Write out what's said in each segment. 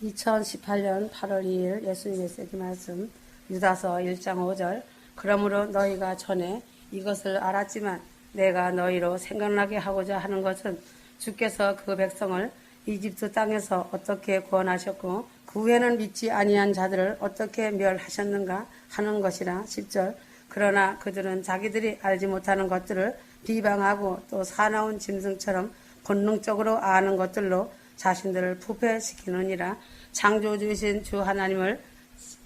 2018년 8월 2일 예수님의 메시지 말씀 유다서 1장 5절. 그러므로 너희가 전에 이것을 알았지만 내가 너희로 생각나게 하고자 하는 것은 주께서 그 백성을 이집트 땅에서 어떻게 구원하셨고 그 후에는 믿지 아니한 자들을 어떻게 멸하셨는가 하는 것이라. 10절. 그러나 그들은 자기들이 알지 못하는 것들을 비방하고 또 사나운 짐승처럼 본능적으로 아는 것들로 자신들을 부패시키느니라. 창조주이신 주 하나님을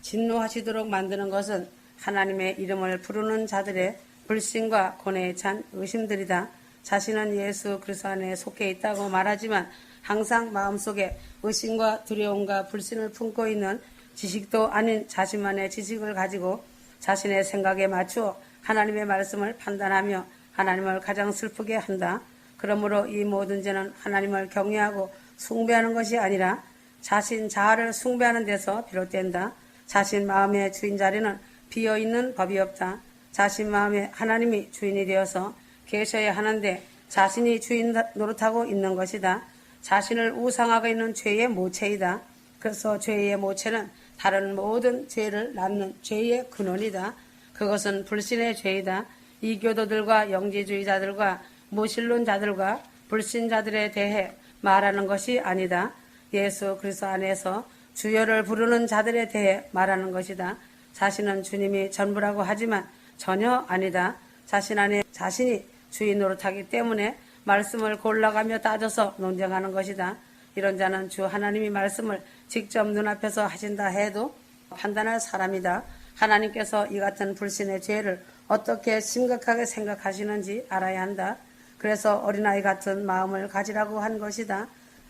진노하시도록 만드는 것은 하나님의 이름을 부르는 자들의 불신과 고뇌에 찬 의심들이다. 자신은 예수 그리스도 안에 속해 있다고 말하지만 항상 마음속에 의심과 두려움과 불신을 품고 있는 지식도 아닌 자신만의 지식을 가지고 자신의 생각에 맞추어 하나님의 말씀을 판단하며 하나님을 가장 슬프게 한다. 그러므로 이 모든 죄는 하나님을 경외하고 숭배하는 것이 아니라 자신 자아를 숭배하는 데서 비롯된다. 자신 마음의 주인 자리는 비어있는 법이 없다. 자신 마음에 하나님이 주인이 되어서 계셔야 하는데 자신이 주인 노릇하고 있는 것이다. 자신을 우상하고 있는 죄의 모체이다. 그래서 죄의 모체는 다른 모든 죄를 낳는 죄의 근원이다. 그것은 불신의 죄이다. 이교도들과 영지주의자들과 무신론자들과 불신자들에 대해 말하는 것이 아니다. 예수 그리스도 안에서 주여를 부르는 자들에 대해 말하는 것이다. 자신은 주님이 전부라고 하지만 전혀 아니다. 자신 안에 자신이 주인 노릇하기 때문에 말씀을 골라가며 따져서 논쟁하는 것이다. 이런 자는 주 하나님이 말씀을 직접 눈앞에서 하신다 해도 판단할 사람이다. 하나님께서 이 같은 불신의 죄를 어떻게 심각하게 생각하시는지 알아야 한다. 그래서 어린아이 같은 마음을 가지라고 한 것이다.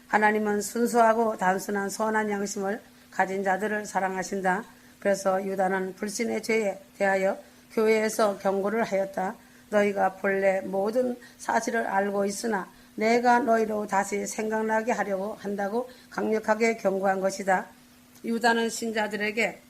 하나님은 순수하고 단순한 선한 양심을 가진 자들을 사랑하신다. 그래서 유다는 불신의 죄에 대하여 교회에서 경고를 하였다. 너희가 본래 모든 사실을 알고 있으나 내가 너희로 다시 생각나게 하려고 한다고 강력하게 경고한 것이다. 유다는 신자들에게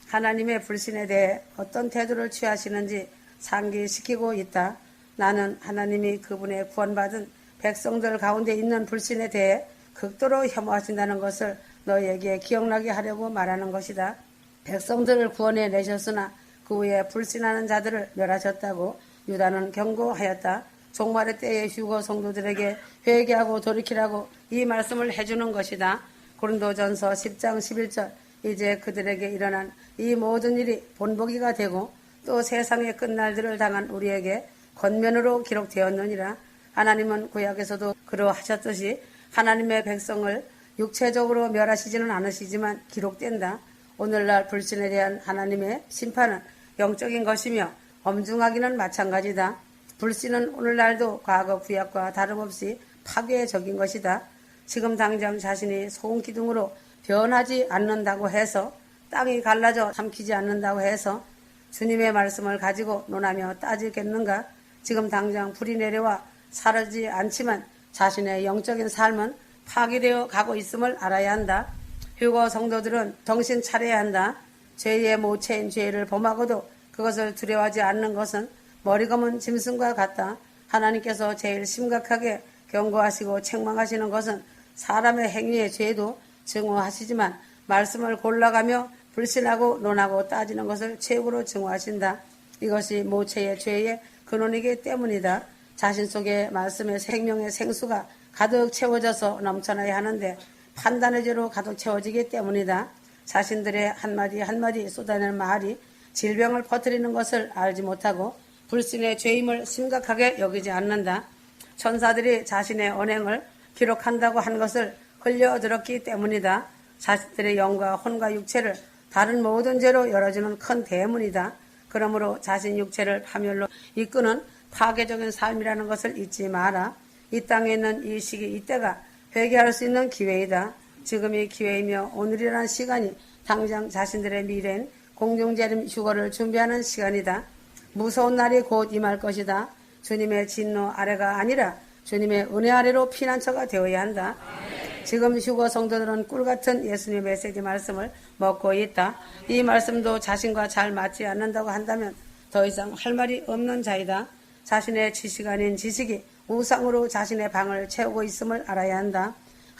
하나님의 불신에 대해 어떤 태도를 취하시는지 상기시키고 있다. 나는 하나님이 그분의 구원받은 백성들 가운데 있는 불신에 대해 극도로 혐오하신다는 것을 너희에게 기억나게 하려고 말하는 것이다. 백성들을 구원해 내셨으나 그 후에 불신하는 자들을 멸하셨다고 유다는 경고하였다. 종말의 때에 휴거 성도들에게 회개하고 돌이키라고 이 말씀을 해주는 것이다. 고린도전서 10장 11절. 이제 그들에게 일어난 이 모든 일이 본보기가 되고 또 세상의 끝날들을 당한 우리에게 권면으로 기록되었느니라. 하나님은 구약에서도 그러하셨듯이 하나님의 백성을 육체적으로 멸하시지는 않으시지만 기록된다. 오늘날 불신에 대한 하나님의 심판은 영적인 것이며 엄중하기는 마찬가지다. 불신은 오늘날도 과거 구약과 다름없이 파괴적인 것이다. 지금 당장 자신이 소금기둥으로 변하지 않는다고 해서 땅이 갈라져 삼키지 않는다고 해서 주님의 말씀을 가지고 논하며 따지겠는가? 지금 당장 불이 내려와 사라지지 않지만 자신의 영적인 삶은 파괴되어 가고 있음을 알아야 한다. 휴거 성도들은 정신 차려야 한다. 죄의 모체인 죄를 범하고도 그것을 두려워하지 않는 것은 머리 검은 짐승과 같다. 하나님께서 제일 심각하게 경고하시고 책망하시는 것은 사람의 행위의 죄도 증오하시지만 말씀을 골라가며 불신하고 논하고 따지는 것을 최고로 증오하신다. 이것이 모체의 죄의 근원이기 때문이다. 자신 속에 말씀의 생명의 생수가 가득 채워져서 넘쳐나야 하는데 판단의 죄로 가득 채워지기 때문이다. 자신들의 한마디 한마디 쏟아내는 말이 질병을 퍼뜨리는 것을 알지 못하고 불신의 죄임을 심각하게 여기지 않는다. 천사들이 자신의 언행을 기록한다고 한 것을 흘려들었기 때문이다. 자신들의 영과 혼과 육체를 다른 모든 죄로 열어주는 큰 대문이다. 그러므로 자신 육체를 파멸로 이끄는 파괴적인 삶이라는 것을 잊지 마라. 이 땅에 있는 이 시기 이때가 회개할 수 있는 기회이다. 지금이 기회이며 오늘이라는 시간이 당장 자신들의 미래인 공중재림 휴거를 준비하는 시간이다. 무서운 날이 곧 임할 것이다. 주님의 진노 아래가 아니라 주님의 은혜 아래로 피난처가 되어야 한다. 지금 휴거 성도들은 꿀같은 예수님의 메시지 말씀을 먹고 있다. 이 말씀도 자신과 잘 맞지 않는다고 한다면 더 이상 할 말이 없는 자이다. 자신의 지식 아닌 지식이 우상으로 자신의 방을 채우고 있음을 알아야 한다.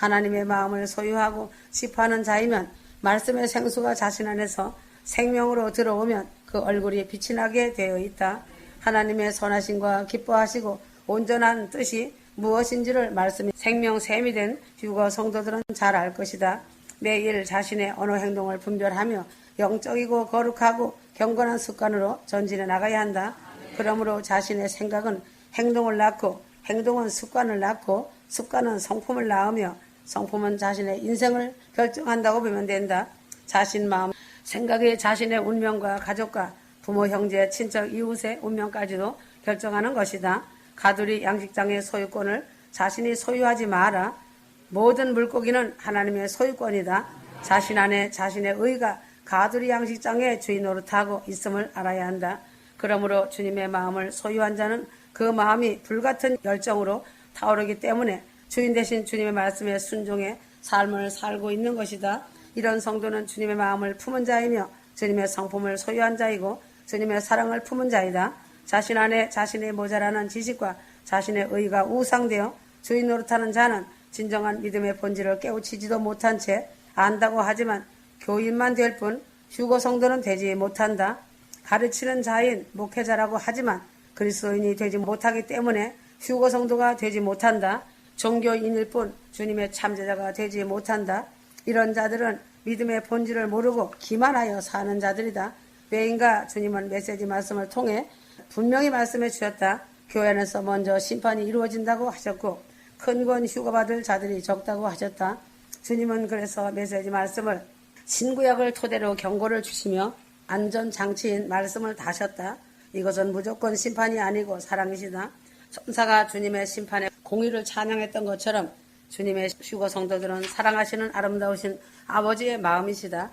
하나님의 마음을 소유하고 싶어하는 자이면 말씀의 생수가 자신 안에서 생명으로 들어오면 그 얼굴이 빛이 나게 되어 있다. 하나님의 선하심과 기뻐하시고 온전한 뜻이 무엇인지를 말씀이 생명샘이 된 휴거 성도들은 잘 알 것이다. 매일 자신의 언어 행동을 분별하며 영적이고 거룩하고 경건한 습관으로 전진해 나가야 한다. 그러므로 자신의 생각은 행동을 낳고 행동은 습관을 낳고 습관은 성품을 낳으며 성품은 자신의 인생을 결정한다고 보면 된다. 자신 마음, 생각이 자신의 운명과 가족과 부모, 형제, 친척, 이웃의 운명까지도 결정하는 것이다. 가두리 양식장의 소유권을 자신이 소유하지 마라. 모든 물고기는 하나님의 소유권이다. 자신 안에 자신의 의가 가두리 양식장의 주인 노릇하고 있음을 알아야 한다. 그러므로 주님의 마음을 소유한 자는 그 마음이 불같은 열정으로 타오르기 때문에 주인 대신 주님의 말씀에 순종해 삶을 살고 있는 것이다. 이런 성도는 주님의 마음을 품은 자이며 주님의 성품을 소유한 자이고 주님의 사랑을 품은 자이다. 자신 안에 자신의 모자라는 지식과 자신의 의가 우상되어 주인 노릇하는 자는 진정한 믿음의 본질을 깨우치지도 못한 채 안다고 하지만 교인만 될 뿐 휴거 성도는 되지 못한다. 가르치는 자인 목회자라고 하지만 그리스도인이 되지 못하기 때문에 휴거 성도가 되지 못한다. 종교인일 뿐 주님의 참제자가 되지 못한다. 이런 자들은 믿음의 본질을 모르고 기만하여 사는 자들이다. 왜인가? 주님은 메시지 말씀을 통해 분명히 말씀해 주셨다. 교회 안에서 먼저 심판이 이루어진다고 하셨고 큰 권 휴거받을 자들이 적다고 하셨다. 주님은 그래서 메시지 말씀을 신구약을 토대로 경고를 주시며 안전장치인 말씀을 다셨다. 이것은 무조건 심판이 아니고 사랑이시다. 천사가 주님의 심판에 공의를 찬양했던 것처럼 주님의 휴거 성도들은 사랑하시는 아름다우신 아버지의 마음이시다.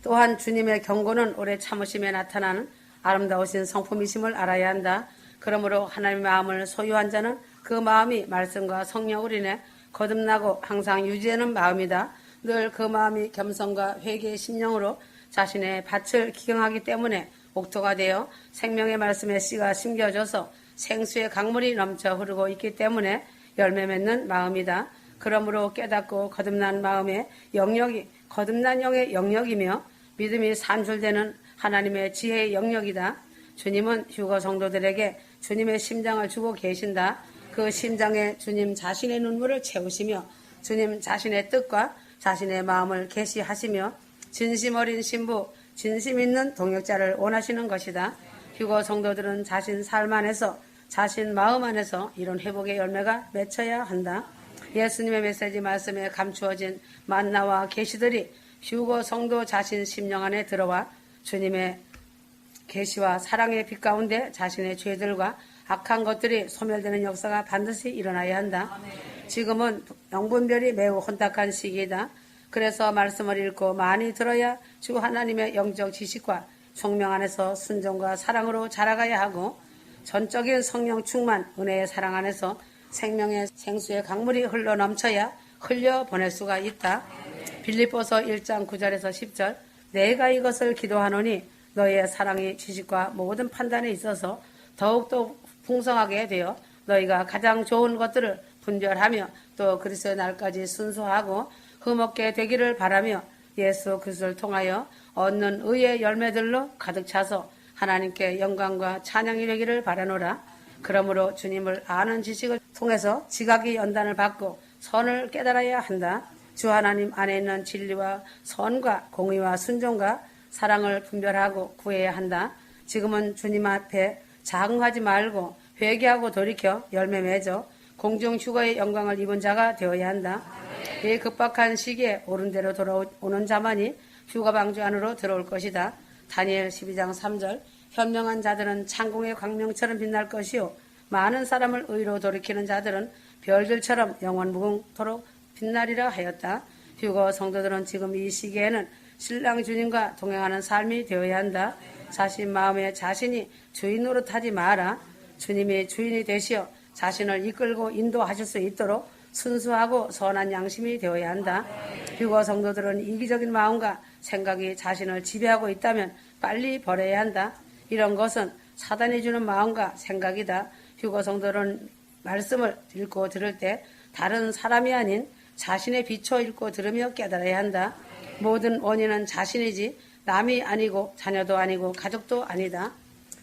또한 주님의 경고는 오래 참으심에 나타나는 아름다우신 성품이심을 알아야 한다. 그러므로 하나님의 마음을 소유한 자는 그 마음이 말씀과 성령을 인해 거듭나고 항상 유지하는 마음이다. 늘 그 마음이 겸손과 회개의 심령으로 자신의 밭을 기경하기 때문에 옥토가 되어 생명의 말씀의 씨가 심겨져서 생수의 강물이 넘쳐 흐르고 있기 때문에 열매 맺는 마음이다. 그러므로 깨닫고 거듭난 마음의 영역이 거듭난 영의 영역이며 믿음이 산술되는 하나님의 지혜의 영역이다. 주님은 휴거 성도들에게 주님의 심장을 주고 계신다. 그 심장에 주님 자신의 눈물을 채우시며 주님 자신의 뜻과 자신의 마음을 계시하시며 진심 어린 신부, 진심 있는 동역자를 원하시는 것이다. 휴거 성도들은 자신 삶 안에서 자신 마음 안에서 이런 회복의 열매가 맺혀야 한다. 예수님의 메시지 말씀에 감추어진 만나와 계시들이 휴거 성도 자신 심령 안에 들어와 주님의 계시와 사랑의 빛 가운데 자신의 죄들과 악한 것들이 소멸되는 역사가 반드시 일어나야 한다. 지금은 영분별이 매우 혼탁한 시기이다. 그래서 말씀을 읽고 많이 들어야 주 하나님의 영적 지식과 총명 안에서 순종과 사랑으로 자라가야 하고 전적인 성령 충만 은혜의 사랑 안에서 생명의 생수의 강물이 흘러 넘쳐야 흘려보낼 수가 있다. 빌립보서 1장 9절에서 10절 내가 이것을 기도하노니 너희의 사랑이 지식과 모든 판단에 있어서 더욱더 풍성하게 되어 너희가 가장 좋은 것들을 분별하며 또 그리스도의 날까지 순수하고 흠없게 되기를 바라며 예수 그리스도를 통하여 얻는 의의 열매들로 가득 차서 하나님께 영광과 찬양이 되기를 바라노라. 그러므로 주님을 아는 지식을 통해서 지각이 연단을 받고 선을 깨달아야 한다. 주 하나님 안에 있는 진리와 선과 공의와 순종과 사랑을 분별하고 구해야 한다. 지금은 주님 앞에 자긍하지 말고 회개하고 돌이켜 열매 맺어 공중 휴거의 영광을 입은 자가 되어야 한다. 이 급박한 시기에 옳은 대로 돌아오는 자만이 휴거 방주 안으로 들어올 것이다. 다니엘 12장 3절 현명한 자들은 창공의 광명처럼 빛날 것이요 많은 사람을 의로 돌이키는 자들은 별들처럼 영원 무궁토록 빛나리라 하였다. 휴거 성도들은 지금 이 시기에는 신랑 주님과 동행하는 삶이 되어야 한다. 자신 마음에 자신이 주인 노릇하지 마라. 주님이 주인이 되시어 자신을 이끌고 인도하실 수 있도록 순수하고 선한 양심이 되어야 한다. 휴거 성도들은 이기적인 마음과 생각이 자신을 지배하고 있다면 빨리 버려야 한다. 이런 것은 사단이 주는 마음과 생각이다. 휴거 성도는 말씀을 읽고 들을 때 다른 사람이 아닌 자신의 비춰 읽고 들으며 깨달아야 한다. 모든 원인은 자신이지 남이 아니고 자녀도 아니고 가족도 아니다.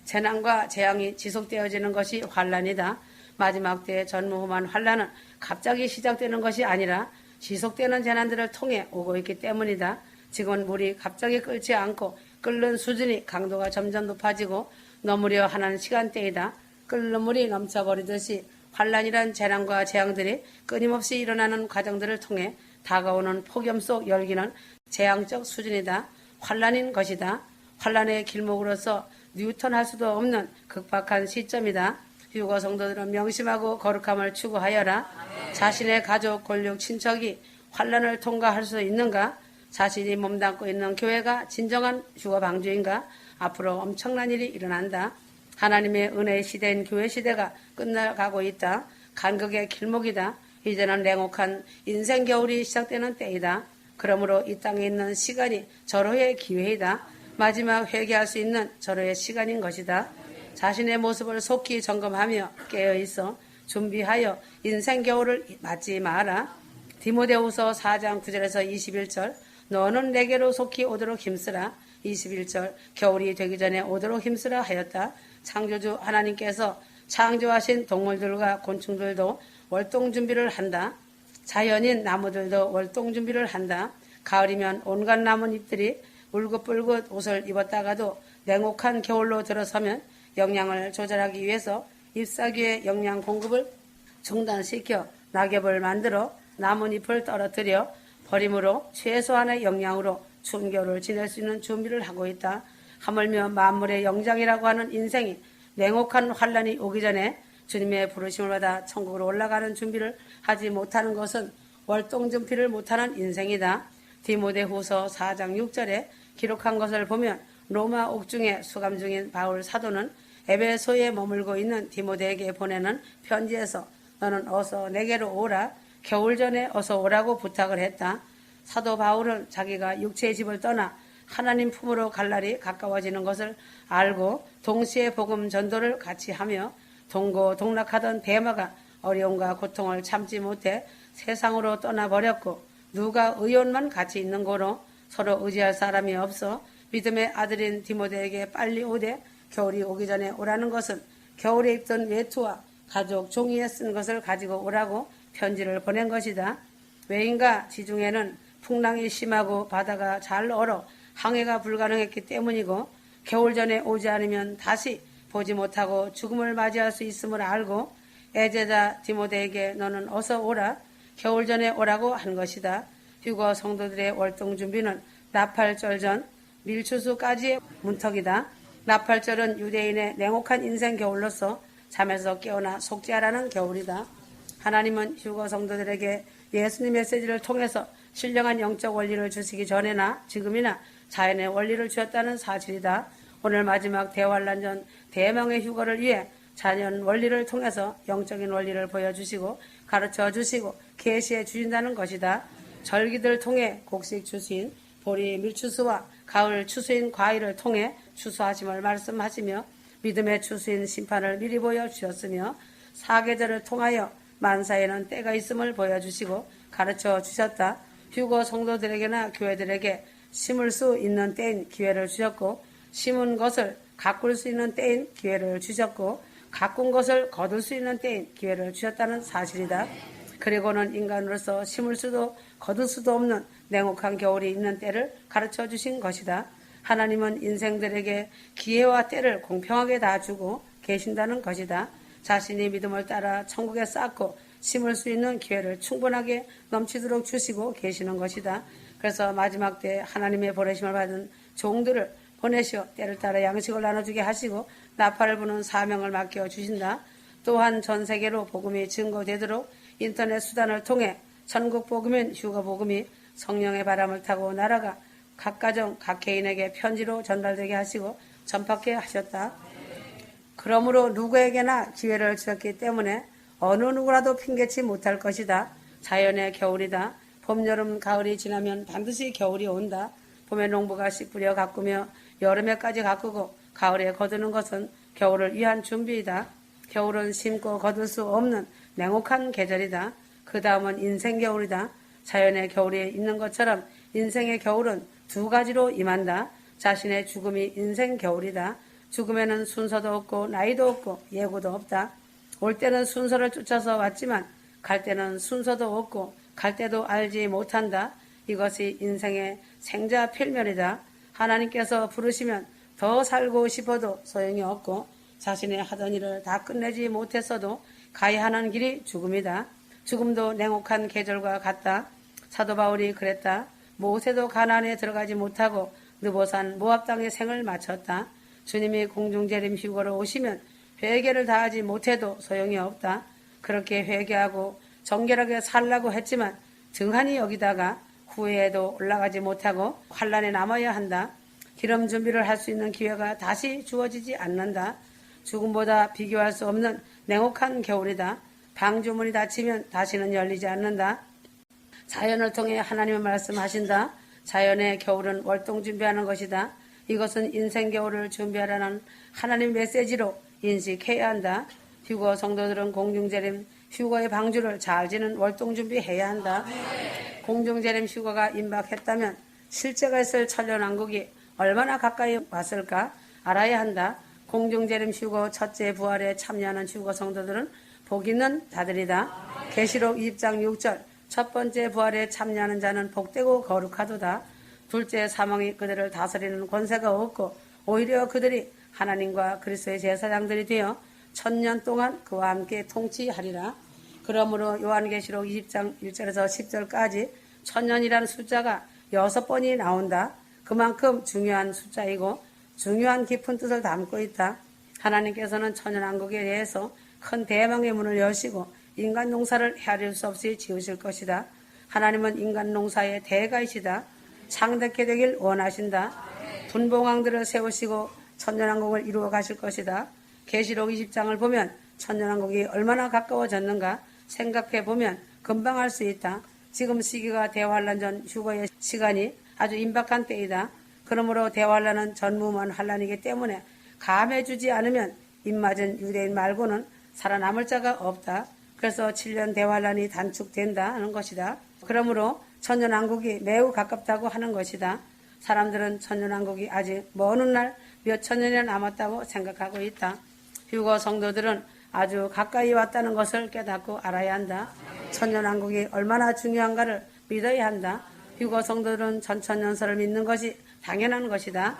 재난과 재앙이 지속되어지는 것이 환란이다. 마지막 때의 전무후무한 환란은 갑자기 시작되는 것이 아니라 지속되는 재난들을 통해 오고 있기 때문이다. 지금 물이 갑자기 끓지 않고 끓는 수준이 강도가 점점 높아지고 넘으려 하는 시간대이다. 끓는 물이 넘쳐버리듯이 환란이란 재난과 재앙들이 끊임없이 일어나는 과정들을 통해 다가오는 폭염 속 열기는 재앙적 수준이다. 환란인 것이다. 환란의 길목으로서 뉴턴할 수도 없는 극박한 시점이다. 휴거 성도들은 명심하고 거룩함을 추구하여라. 자신의 가족, 권력, 친척이 환란을 통과할 수 있는가? 자신이 몸담고 있는 교회가 진정한 휴거 방주인가? 앞으로 엄청난 일이 일어난다. 하나님의 은혜의 시대인 교회 시대가 끝나가고 있다. 간극의 길목이다. 이제는 냉혹한 인생 겨울이 시작되는 때이다. 그러므로 이 땅에 있는 시간이 절호의 기회이다. 마지막 회개할 수 있는 절호의 시간인 것이다. 자신의 모습을 속히 점검하며 깨어있어 준비하여 인생 겨울을 맞지 마라. 디모데후서 4장 9절에서 21절 너는 내게로 속히 오도록 힘쓰라. 21절 겨울이 되기 전에 오도록 힘쓰라 하였다. 창조주 하나님께서 창조하신 동물들과 곤충들도 월동 준비를 한다. 자연인 나무들도 월동 준비를 한다. 가을이면 온갖 나뭇잎들이 울긋불긋 옷을 입었다가도 냉혹한 겨울로 들어서면 영양을 조절하기 위해서 잎사귀의 영양 공급을 중단시켜 낙엽을 만들어 나뭇잎을 떨어뜨려 버림으로 최소한의 영양으로 추운 겨울을 지낼 수 있는 준비를 하고 있다. 하물며 만물의 영장이라고 하는 인생이 냉혹한 환란이 오기 전에 주님의 부르심을 받아 천국으로 올라가는 준비를 하지 못하는 것은 월동준비를 못하는 인생이다. 디모데후서 4장 6절에 기록한 것을 보면 로마 옥중에 수감 중인 바울 사도는 에베소에 머물고 있는 디모데에게 보내는 편지에서 너는 어서 내게로 오라. 겨울 전에 어서 오라고 부탁을 했다. 사도 바울은 자기가 육체의 집을 떠나 하나님 품으로 갈 날이 가까워지는 것을 알고 동시에 복음 전도를 같이 하며 동고동락하던 데마가 어려움과 고통을 참지 못해 세상으로 떠나버렸고 누가 의혼만 같이 있는 고로 서로 의지할 사람이 없어 믿음의 아들인 디모데에게 빨리 오되 겨울이 오기 전에 오라는 것은 겨울에 입던 외투와 가족 종이에 쓴 것을 가지고 오라고 편지를 보낸 것이다. 외인과 지중해는 풍랑이 심하고 바다가 잘 얼어 항해가 불가능했기 때문이고 겨울 전에 오지 않으면 다시 보지 못하고 죽음을 맞이할 수 있음을 알고 애제자 디모데에게 너는 어서 오라. 겨울 전에 오라고 한 것이다. 휴거 성도들의 월동 준비는 나팔절 전 밀추수까지의 문턱이다. 나팔절은 유대인의 냉혹한 인생 겨울로서 잠에서 깨어나 속죄하라는 겨울이다. 하나님은 휴거 성도들에게 예수님 메시지를 통해서 신령한 영적 원리를 주시기 전에나 지금이나 자연의 원리를 주었다는 사실이다. 오늘 마지막 대환란 전 대명의 휴거를 위해 자연 원리를 통해서 영적인 원리를 보여주시고 가르쳐 주시고 계시해 주신다는 것이다. 절기들 통해 곡식 추수인 보리 밀추수와 가을 추수인 과일을 통해 추수하심을 말씀하시며 믿음의 추수인 심판을 미리 보여주셨으며 사계절을 통하여 만사에는 때가 있음을 보여주시고 가르쳐 주셨다. 휴거 성도들에게나 교회들에게 심을 수 있는 때인 기회를 주셨고 심은 것을 가꿀 수 있는 때인 기회를 주셨고 가꾼 것을 거둘 수 있는 때인 기회를 주셨다는 사실이다. 그리고는 인간으로서 심을 수도 거둘 수도 없는 냉혹한 겨울이 있는 때를 가르쳐 주신 것이다. 하나님은 인생들에게 기회와 때를 공평하게 다 주고 계신다는 것이다. 자신이 믿음을 따라 천국에 쌓고 심을 수 있는 기회를 충분하게 넘치도록 주시고 계시는 것이다. 그래서 마지막 때 하나님의 보내심을 받은 종들을 보내시어 때를 따라 양식을 나눠주게 하시고 나팔을 부는 사명을 맡겨 주신다. 또한 전 세계로 복음이 증거되도록 인터넷 수단을 통해 천국 복음인 휴거 복음이 성령의 바람을 타고 날아가 각 가정 각 개인에게 편지로 전달되게 하시고 전파케 하셨다. 그러므로 누구에게나 기회를 주셨기 때문에 어느 누구라도 핑계치 못할 것이다. 자연의 겨울이다. 봄, 여름, 가을이 지나면 반드시 겨울이 온다. 봄에 농부가 씨 뿌려 가꾸며 여름에까지 가꾸고 가을에 거두는 것은 겨울을 위한 준비이다. 겨울은 심고 거둘 수 없는 냉혹한 계절이다. 그 다음은 인생 겨울이다. 자연의 겨울이 있는 것처럼 인생의 겨울은 두 가지로 임한다. 자신의 죽음이 인생 겨울이다. 죽음에는 순서도 없고 나이도 없고 예고도 없다. 올 때는 순서를 쫓아서 왔지만 갈 때는 순서도 없고 갈 때도 알지 못한다. 이것이 인생의 생자 필멸이다. 하나님께서 부르시면 더 살고 싶어도 소용이 없고 자신의 하던 일을 다 끝내지 못했어도 가야 하는 길이 죽음이다. 죽음도 냉혹한 계절과 같다. 사도 바울이 그랬다. 모세도 가나안에 들어가지 못하고 느보산 모압 땅에 생을 마쳤다. 주님이 공중재림 휴거로 오시면 회개를 다하지 못해도 소용이 없다. 그렇게 회개하고 정결하게 살라고 했지만 등한히 여기다가 후회에도 올라가지 못하고 환란에 남아야 한다. 기름 준비를 할 수 있는 기회가 다시 주어지지 않는다. 죽음보다 비교할 수 없는 냉혹한 겨울이다. 방주문이 닫히면 다시는 열리지 않는다. 자연을 통해 하나님의 말씀하신다. 자연의 겨울은 월동 준비하는 것이다. 이것은 인생 겨울을 준비하라는 하나님 메시지로 인식해야 한다. 휴거 성도들은 공중재림 휴거의 방주를 잘 지는 월동 준비해야 한다. 공중재림 휴거가 임박했다면 실제가 있을 천년왕국이 얼마나 가까이 왔을까 알아야 한다. 공중재림 휴거 첫째 부활에 참여하는 휴거 성도들은 복 있는 자들이다. 계시록 20장 6절 첫 번째 부활에 참여하는 자는 복되고 거룩하도다. 둘째 사망이 그들을 다스리는 권세가 없고 오히려 그들이 하나님과 그리스도의 제사장들이 되어 천년 동안 그와 함께 통치하리라. 그러므로 요한계시록 20장 1절에서 10절까지 천년이라는 숫자가 6번이 나온다. 그만큼 중요한 숫자이고 중요한 깊은 뜻을 담고 있다. 하나님께서는 천년왕국에 대해서 큰 대망의 문을 여시고 인간 농사를 헤아릴 수 없이 지으실 것이다. 하나님은 인간 농사의 대가이시다. 창대케 되길 원하신다. 분봉왕들을 세우시고 천년왕국을 이루어 가실 것이다. 계시록 20장을 보면 천년왕국이 얼마나 가까워졌는가 생각해 보면 금방 알 수 있다. 지금 시기가 대환란 전 휴거의 시간이 아주 임박한 때이다. 그러므로 대환란은 전무후무한 환란이기 때문에 감해주지 않으면 입맞은 유대인 말고는 살아남을 자가 없다. 그래서 7년 대환란이 단축된다는 것이다. 그러므로 천년왕국이 매우 가깝다고 하는 것이다. 사람들은 천년왕국이 아직 먼 훗날 몇 천년이나 남았다고 생각하고 있다. 휴거 성도들은 아주 가까이 왔다는 것을 깨닫고 알아야 한다. 천년왕국이 얼마나 중요한가를 믿어야 한다. 휴거 성도들은 전천년설을 믿는 것이 당연한 것이다.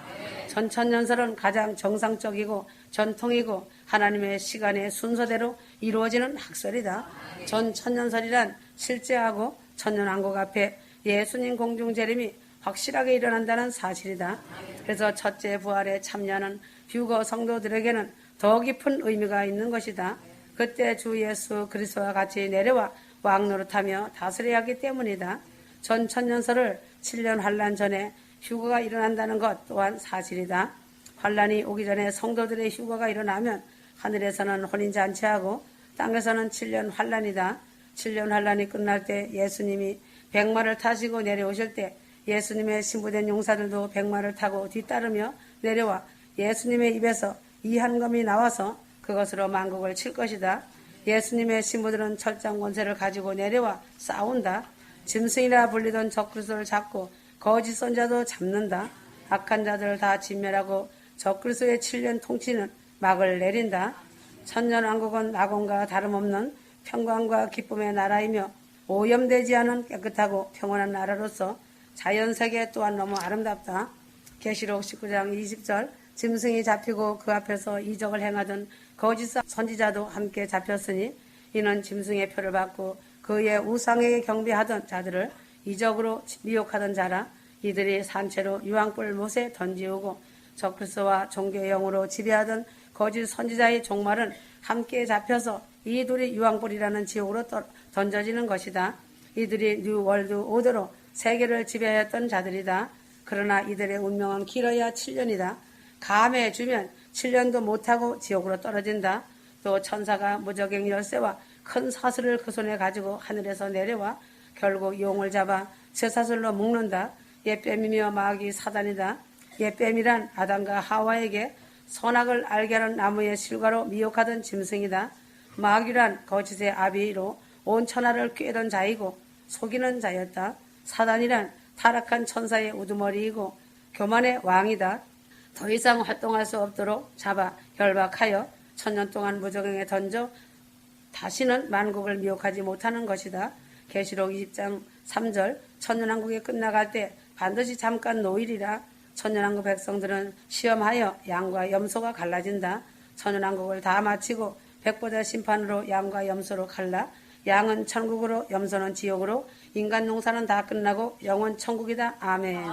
전천년설은 가장 정상적이고 전통이고 하나님의 시간의 순서대로 이루어지는 학설이다. 전천년설이란 실제하고 천년왕국 앞에 예수님 공중재림이 확실하게 일어난다는 사실이다. 그래서 첫째 부활에 참여하는 휴거 성도들에게는 더 깊은 의미가 있는 것이다. 그때 주 예수 그리스도와 같이 내려와 왕노릇하며 다스려야 하기 때문이다. 전천년설을 7년 환란 전에 휴거가 일어난다는 것 또한 사실이다. 환란이 오기 전에 성도들의 휴거가 일어나면 하늘에서는 혼인잔치하고 땅에서는 7년 환란이다. 7년 환란이 끝날 때 예수님이 백마를 타시고 내려오실 때 예수님의 신부된 용사들도 백마를 타고 뒤따르며 내려와 예수님의 입에서 이 한 검이 나와서 그것으로 만국을 칠 것이다. 예수님의 신부들은 철장 권세를 가지고 내려와 싸운다. 짐승이라 불리던 적그리스도를 잡고 거짓 선자도 잡는다. 악한 자들을 다 진멸하고 적그리스도의 7년 통치는 막을 내린다. 천년왕국은 낙원과 다름없는 평강과 기쁨의 나라이며 오염되지 않은 깨끗하고 평온한 나라로서 자연세계 또한 너무 아름답다. 계시록 19장 20절 짐승이 잡히고 그 앞에서 이적을 행하던 거짓 선지자도 함께 잡혔으니 이는 짐승의 표를 받고 그의 우상에게 경배하던 자들을 이적으로 미혹하던 자라. 이들이 산채로 유황불 못에 던지우고 적그리스도와 종교의 영으로 지배하던 거짓 선지자의 종말은 함께 잡혀서 이 둘이 유황불이라는 지옥으로 던져지는 것이다. 이들이 뉴월드 오더로 세계를 지배했던 자들이다. 그러나 이들의 운명은 길어야 7년이다. 감해주면 7년도 못하고 지옥으로 떨어진다. 또 천사가 무적행 열쇠와 큰 사슬을 그 손에 가지고 하늘에서 내려와 결국 용을 잡아 쇠사슬로 묶는다. 옛뱀이며 마귀 사단이다. 옛뱀이란 아담과 하와에게 선악을 알게 하는 나무의 실과로 미혹하던 짐승이다. 마귀란 거짓의 아비로 온 천하를 꾀던 자이고 속이는 자였다. 사단이란 타락한 천사의 우두머리이고 교만의 왕이다. 더 이상 활동할 수 없도록 잡아 결박하여 천년 동안 무저갱에 던져 다시는 만국을 미혹하지 못하는 것이다. 계시록 20장 3절 천년왕국이 끝나갈 때 반드시 잠깐 노일이라. 천년왕국 백성들은 시험하여 양과 염소가 갈라진다. 천년왕국을 다 마치고 백보자 심판으로 양과 염소로 갈라. 양은 천국으로 염소는 지옥으로 인간 농사는 다 끝나고 영원 천국이다. 아멘.